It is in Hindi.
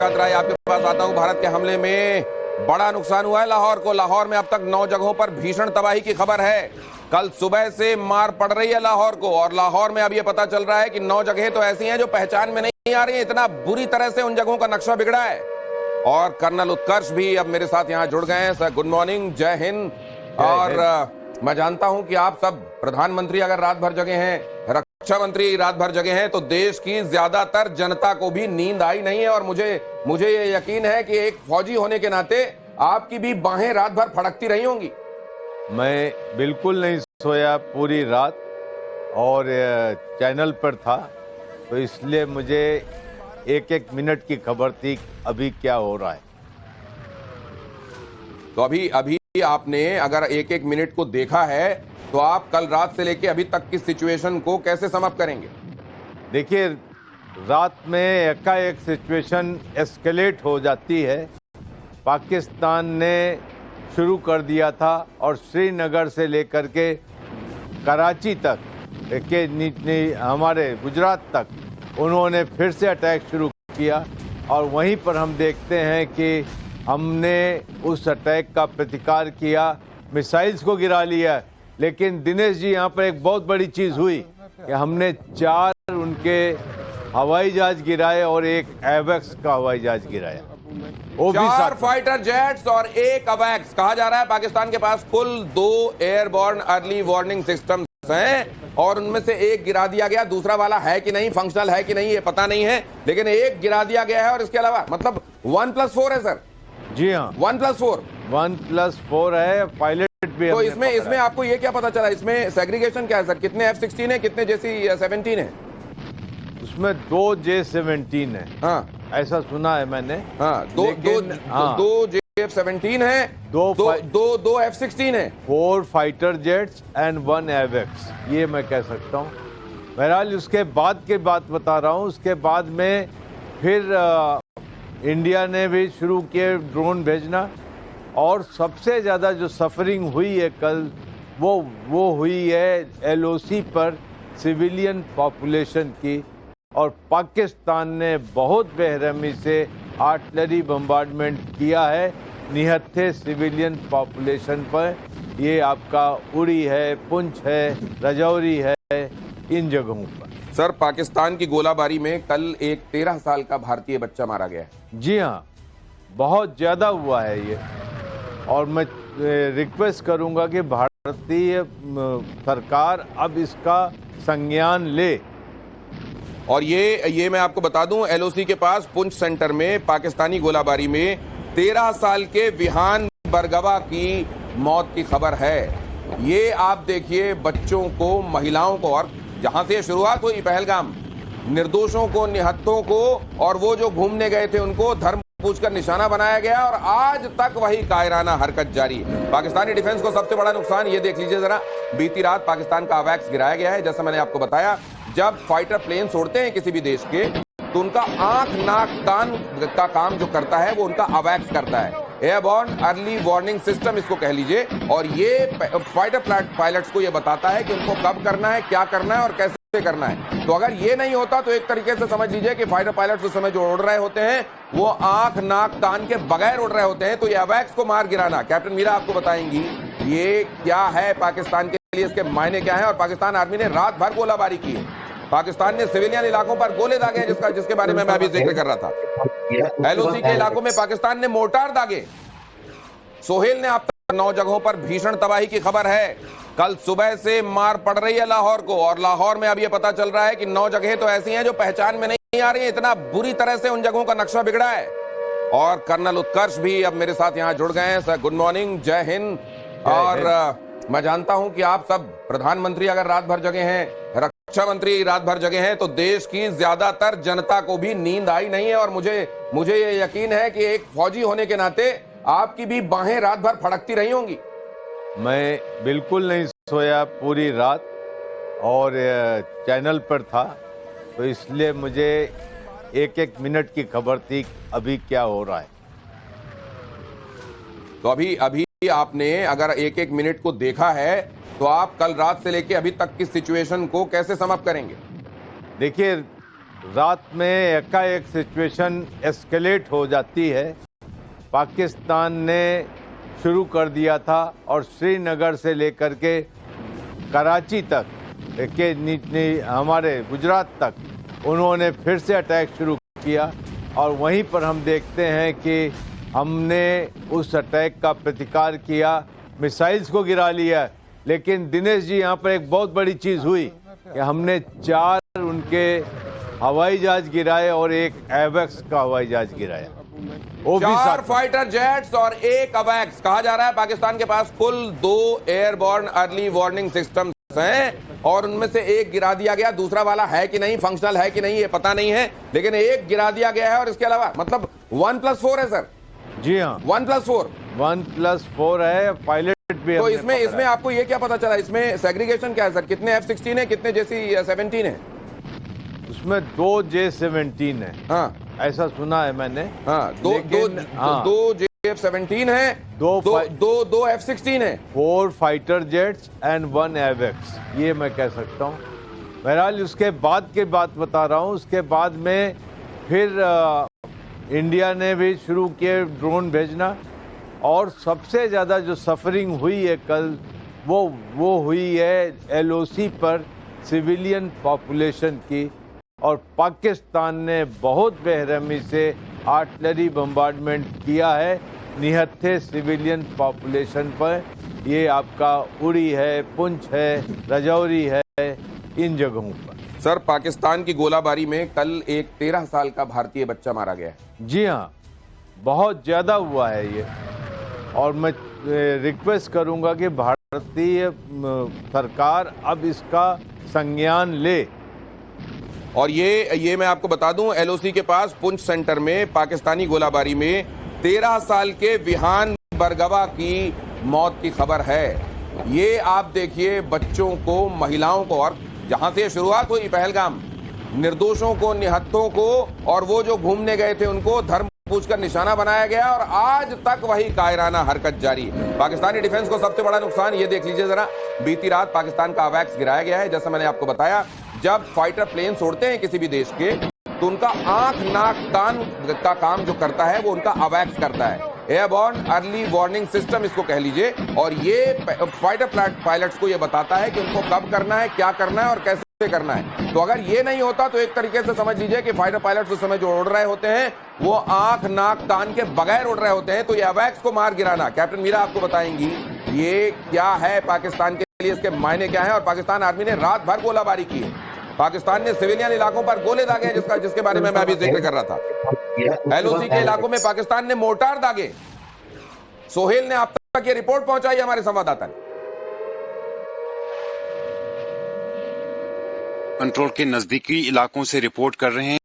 राय आपके पास आता हूं। भारत के हमले में बड़ा नुकसान हुआ है लाहौर को। लाहौर में अब तक 9 जगहों पर भीषण तबाही की खबर है। कल सुबह से मार पड़ रही है लाहौर को, और लाहौर में अब यह पता चल रहा है कि 9 जगहें तो ऐसी हैं जो पहचान में नहीं आ रही है। इतना बुरी तरह से उन जगहों का नक्शा बिगड़ा है। और कर्नल उत्कर्ष भी अब मेरे साथ यहां जुड़ गए हैं। सर गुड मॉर्निंग, जय हिंद। और मैं जानता हूं कि आप सब प्रधानमंत्री अगर रात भर जगे हैं, रक्षा मंत्री रात भर जगे हैं, तो देश की ज्यादातर जनता को भी नींद आई नहीं है। और मुझे ये यकीन है कि एक फौजी होने के नाते आपकी भी बाहें रात भर फड़कती रही होंगी। मैं बिल्कुल नहीं सोया पूरी रात, और चैनल पर था, तो इसलिए मुझे एक एक मिनट की खबर थी अभी क्या हो रहा है। तो अभी आपने अगर एक एक मिनट को देखा है, तो आप कल रात से लेके अभी तक की सिचुएशन को कैसे सम अप करेंगे? देखिए, रात में एकाएक सिचुएशन एस्केलेट हो जाती है। पाकिस्तान ने शुरू कर दिया था, और श्रीनगर से लेकर के कराची तक के हमारे गुजरात तक उन्होंने फिर से अटैक शुरू किया। और वहीं पर हम देखते हैं कि हमने उस अटैक का प्रतिकार किया, मिसाइल्स को गिरा लिया। लेकिन दिनेश जी, यहाँ पर एक बहुत बड़ी चीज़ हुई कि हमने 4 उनके हवाई जहाज गिराए और एक एवैक्स का हवाई जहाज गिराया। वो 4 फाइटर जेट्स और 1 अवैक्स। कहा जा रहा है पाकिस्तान के पास कुल 2 एयरबॉर्न अर्ली वार्निंग सिस्टम हैं, और उनमें से 1 गिरा दिया गया। दूसरा वाला है कि नहीं, फंक्शनल है कि नहीं, ये पता नहीं है, लेकिन 1 गिरा दिया गया है। और इसके अलावा मतलब 1+4 है सर। जी हाँ, 1+4 है। पायलट भी। तो इसमें आपको ये क्या पता चला, इसमें सेग्रीगेशन क्या है सर? कितने F-16 है, कितने JC-17 है? उसमें 2 J-17 है। हाँ, ऐसा सुना है मैंने। हाँ, दो J-17 है, दो F-16 है, 4 फाइटर जेट्स एंड 1 एवैक्स, ये मैं कह सकता हूँ। बहरहाल उसके बाद की बात बता रहा हूँ। उसके बाद में फिर इंडिया ने भी शुरू किए ड्रोन भेजना, और सबसे ज़्यादा जो सफरिंग हुई है कल, वो हुई है LOC पर सिविलियन पॉपुलेशन की। और पाकिस्तान ने बहुत बेरहमी से आर्टिलरी बम्बार्डमेंट किया है निहत्थे सिविलियन पॉपुलेशन पर। ये आपका उड़ी है, पुंछ है, रजौरी है, इन जगहों पर। सर, पाकिस्तान की गोलाबारी में कल एक 13 साल का भारतीय बच्चा मारा गया है। जी हाँ, बहुत ज़्यादा हुआ है ये। और मैं रिक्वेस्ट करूंगा कि भारतीय सरकार अब इसका संज्ञान ले। और ये मैं आपको बता दूं, LOC के पास पुंछ सेंटर में पाकिस्तानी गोलाबारी में 13 साल के विहान बरगवा की मौत की खबर है। ये आप देखिए, बच्चों को, महिलाओं को, और जहां से शुरुआत हुई पहलगाम, निर्दोषों को, निहत्थों को, और वो जो घूमने गए थे उनको धर्म पूछकर निशाना बनाया गया। और आज तक वही कायराना हरकत जारी है। पाकिस्तानी डिफेंस को सबसे बड़ा नुकसान ये देख लीजिए जरा। बीती रात पाकिस्तान का अवैक्स गिराया गया है। जैसा मैंने आपको बताया, जब फाइटर प्लेन उड़ते हैं किसी भी देश के, तो उनका आंख, नाक, कान का काम जो करता है वो उनका अवैक्स करता है। एयरबॉर्न अर्ली वार्निंग सिस्टम इसको कह लीजिए। और ये फाइटर पायलट्स को ये बताता है कि उनको कब करना है, क्या करना है और कैसे करना है। तो अगर ये नहीं होता तो एक तरीके से समझ लीजिए कि फाइटर पायलट्स उस समय जो उड़ रहे होते हैं वो आंख, नाक, कान के बगैर उड़ रहे होते हैं। तो ये अवैक्स को मार गिराना, कैप्टन मीरा आपको बताएंगी ये क्या है पाकिस्तान के लिए, इसके मायने क्या है। और पाकिस्तान आर्मी ने रात भर गोलाबारी की है। पाकिस्तान ने सिविलियन इलाकों पर गोले दागे, जिसके बारे में मैं अभी जिक्र कर रहा था। LOC के इलाकों में पाकिस्तान ने मोर्टार दागे। सोहेल ने आप 9 जगहों पर भीषण तबाही की खबर है। कल सुबह से मार पड़ रही है लाहौर को, और लाहौर में अब यह पता चल रहा है कि 9 जगहें तो ऐसी हैं जो पहचान में नहीं आ रही है। इतना बुरी तरह से उन जगहों का नक्शा बिगड़ा है। और कर्नल उत्कर्ष भी अब मेरे साथ यहां जुड़ गए हैं। सर गुड मॉर्निंग, जय हिंद। और मैं जानता हूं कि आप सब प्रधानमंत्री अगर रात भर जगे हैं, रक्षा मंत्री रात भर जगे हैं, तो देश की ज्यादातर जनता को भी नींद आई नहीं है। और मुझे ये यकीन है कि एक फौजी होने के नाते आपकी भी बाहें रात भर फड़कती रही होंगी। मैं बिल्कुल नहीं सोया पूरी रात, और चैनल पर था, तो इसलिए मुझे एक एक मिनट की खबर थी अभी क्या हो रहा है। तो अभी आपने अगर एक एक मिनट को देखा है, तो आप कल रात से लेके अभी तक की सिचुएशन को कैसे सम अप करेंगे? देखिए, रात में एकाएक सिचुएशन एस्केलेट हो जाती है। पाकिस्तान ने शुरू कर दिया था और श्रीनगर से लेकर के कराची तक के हमारे गुजरात तक उन्होंने फिर से अटैक शुरू किया और वहीं पर हम देखते हैं कि हमने उस अटैक का प्रतिकार किया, मिसाइल्स को गिरा लिया। लेकिन दिनेश जी, यहाँ पर एक बहुत बड़ी चीज़ हुई कि हमने 4 उनके हवाई जहाज गिराए और एक एवेक्स का हवाई जहाज गिराया। वो भी 4 फाइटर जेट्स और 1 अवैक्स। कहा जा रहा है पाकिस्तान के पास कुल 2 एयरबॉर्न अर्ली वार्निंग सिस्टम हैं और उनमें से एक गिरा दिया गया। दूसरा वाला है कि नहीं, फंक्शनल है कि नहीं, ये पता नहीं है, लेकिन एक गिरा दिया गया है। और इसके अलावा मतलब 1+4 है सर। जी हाँ, 1+4 है। पायलट भी तो इसमें आपको ये क्या पता चला, इसमें सेग्रीगेशन क्या है सर? कितने F-16 है, कितने JC-17 है? उसमें 2 J-17 है। हाँ, ऐसा सुना है मैंने। हाँ, दो F-17 है, दो F-16 है, 4 फाइटर जेट्स एंड 1 एवेक्स, ये मैं कह सकता हूँ। बहरहाल उसके बाद की बात बता रहा हूँ। उसके बाद में फिर इंडिया ने भी शुरू किए ड्रोन भेजना और सबसे ज़्यादा जो सफरिंग हुई है कल वो हुई है LOC पर सिविलियन पॉपुलेशन की। और पाकिस्तान ने बहुत बेरहमी से आर्टिलरी बम्बार्डमेंट किया है निहत्थे सिविलियन पॉपुलेशन पर। ये आपका उड़ी है, पुंछ है, रजौरी है, इन जगहों पर। सर, पाकिस्तान की गोलाबारी में कल एक 13 साल का भारतीय बच्चा मारा गया है। जी हाँ, बहुत ज़्यादा हुआ है ये। और मैं रिक्वेस्ट करूंगा कि भारतीय सरकार अब इसका संज्ञान ले। और ये मैं आपको बता दूं, LOC के पास पुंछ सेंटर में पाकिस्तानी गोलाबारी में 13 साल के विहान बरगवा की मौत की खबर है। ये आप देखिए, बच्चों को, महिलाओं को, और जहां से शुरुआत हुई पहलगाम, निर्दोषों को, निहत्थों को और वो जो घूमने गए थे उनको धर्म पूछकर निशाना बनाया गया और आज तक वही कायराना हरकत जारी है। पाकिस्तानी डिफेंस को सबसे बड़ा नुकसान ये देख लीजिए जरा, बीती रात पाकिस्तान का अवैक्स गिराया गया है। जैसा मैंने आपको बताया, जब फाइटर प्लेन उड़ते हैं किसी भी देश के तो उनका आंख, नाक, कान का काम जो करता है वो उनका अवैक्स करता है। एयरबॉर्न अर्ली वार्निंग सिस्टम इसको कह लीजिए। और ये फाइटर पायलट्स को ये बताता है कि उनको कब करना है, क्या करना है और कैसे करना है। तो अगर ये नहीं होता तो एक तरीके से समझ लीजिए कि फाइटर पायलट्स उस समय जो उड़ रहे होते हैं वो आंख, नाक, कान के बगैर उड़ रहे होते हैं। तो ये अवैक्स को मार गिराना, कैप्टन मीरा आपको बताएंगी ये क्या है पाकिस्तान के लिए, इसके मायने क्या है। और पाकिस्तान आर्मी ने रात भर गोलाबारी की है। पाकिस्तान ने सिविलियन इलाकों पर गोले दागे हैं, जिसके बारे में मैं अभी जिक्र कर रहा था। LOC के इलाकों में पाकिस्तान ने मोर्टार दागे। सोहेल ने आप तक ये रिपोर्ट पहुंचाई हमारे संवाददाता ने। कंट्रोल के नजदीकी इलाकों से रिपोर्ट कर रहे हैं।